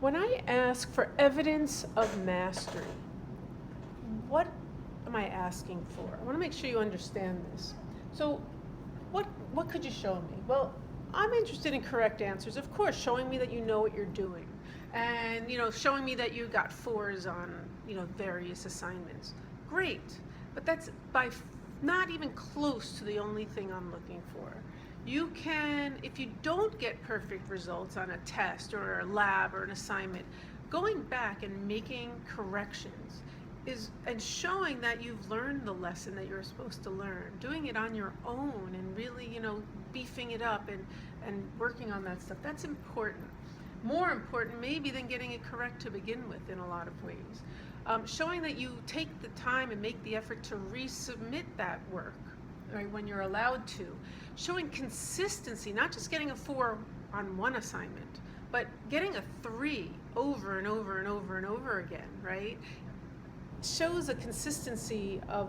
When I ask for evidence of mastery, what am I asking for? I want to make sure you understand this. So, what could you show me? Well, I'm interested in correct answers. Of course, showing me that you know what you're doing, and showing me that you got fours on various assignments. Great, but that's not even close to the only thing I'm looking for. You can, if you don't get perfect results on a test or a lab or an assignment, going back and making corrections and showing that you've learned the lesson that you're supposed to learn, doing it on your own and really, beefing it up and working on that stuff. That's important. More important maybe than getting it correct to begin with in a lot of ways. Showing that you take the time and make the effort to resubmit that work, right, when you're allowed to. Showing consistency, not just getting a 4 on one assignment, but getting a 3 over and over and over and over again, right? Shows a consistency of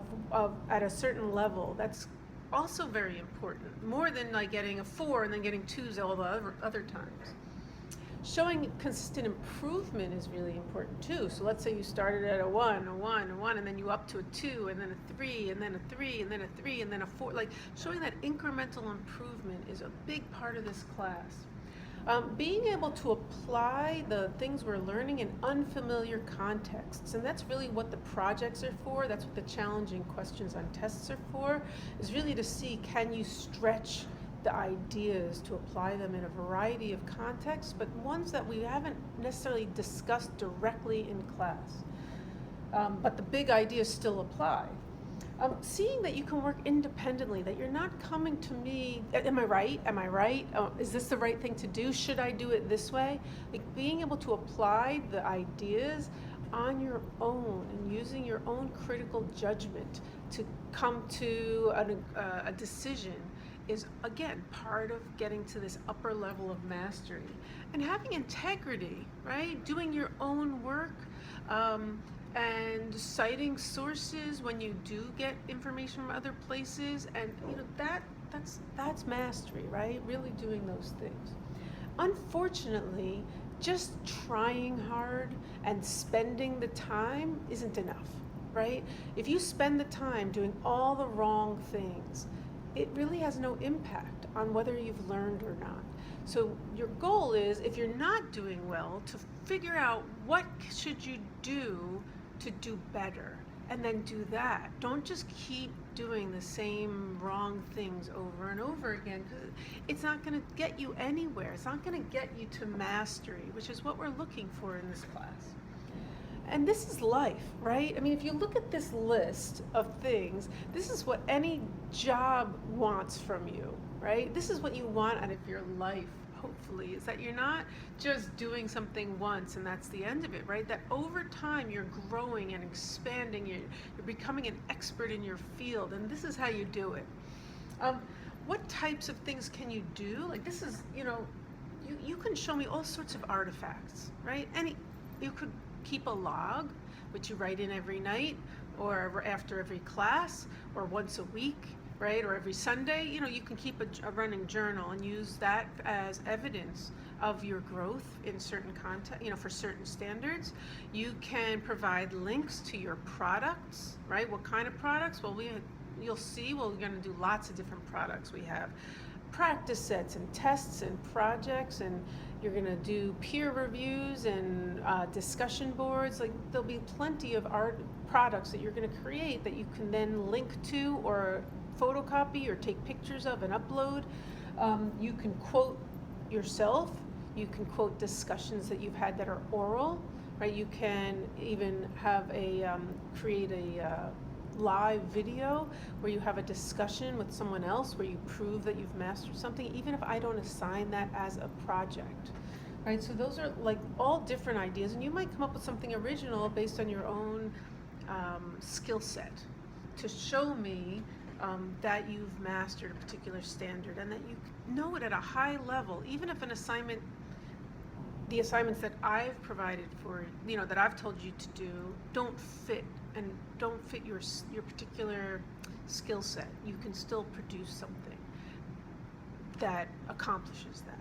at a certain level. That's also very important, more than like getting a 4 and then getting 2s all the other times. Showing consistent improvement is really important too. So let's say you started at a 1, and then you up to a 2, and then a 3, and then a 3, and then a 3, and then a 4. Like showing that incremental improvement is a big part of this class. Being able to apply the things we're learning in unfamiliar contexts, and that's really what the projects are for. That's what the challenging questions on tests are for, is really to see, can you stretch the ideas to apply them in a variety of contexts, but ones that we haven't necessarily discussed directly in class. But the big ideas still apply. Seeing that you can work independently, that you're not coming to me, am I right? Am I right? Is this the right thing to do? Should I do it this way? Like being able to apply the ideas on your own and using your own critical judgment to come to a decision is, again, part of getting to this upper level of mastery. And having integrity, right? Doing your own work, and citing sources when you do get information from other places, and that's mastery, right? Really doing those things. Unfortunately, just trying hard and spending the time isn't enough, right? If you spend the time doing all the wrong things, it really has no impact on whether you've learned or not. So your goal is, if you're not doing well, to figure out what should you do to do better, and then do that. Don't just keep doing the same wrong things over and over again, because it's not going to get you anywhere. It's not going to get you to mastery, which is what we're looking for in this class. And this is life, right? I mean, if you look at this list of things, this is what any job wants from you, right? This is what you want out of your life, hopefully, is that you're not just doing something once and that's the end of it, right? That over time you're growing and expanding, you're becoming an expert in your field, and this is how you do it. What types of things can you do? Like this is, you can show me all sorts of artifacts, right? You could keep a log, which you write in every night, or after every class, or once a week, right? Or every Sunday. You can keep a running journal and use that as evidence of your growth in certain content, for certain standards. You can provide links to your products, right? What kind of products? Well, you'll see, we're going to do lots of different products. We have practice sets and tests and projects, and you're going to do peer reviews and discussion boards. Like there'll be plenty of art products that you're going to create that you can then link to or photocopy or take pictures of and upload. You can quote yourself. You can quote discussions that you've had that are oral, right? You can even have create a live video where you have a discussion with someone else where you prove that you've mastered something, even if I don't assign that as a project, right? So those are like all different ideas, and you might come up with something original based on your own skill set to show me that you've mastered a particular standard and that you know it at a high level, even if the assignments that I've provided for, that I've told you to do, don't fit your particular skill set. You can still produce something that accomplishes that.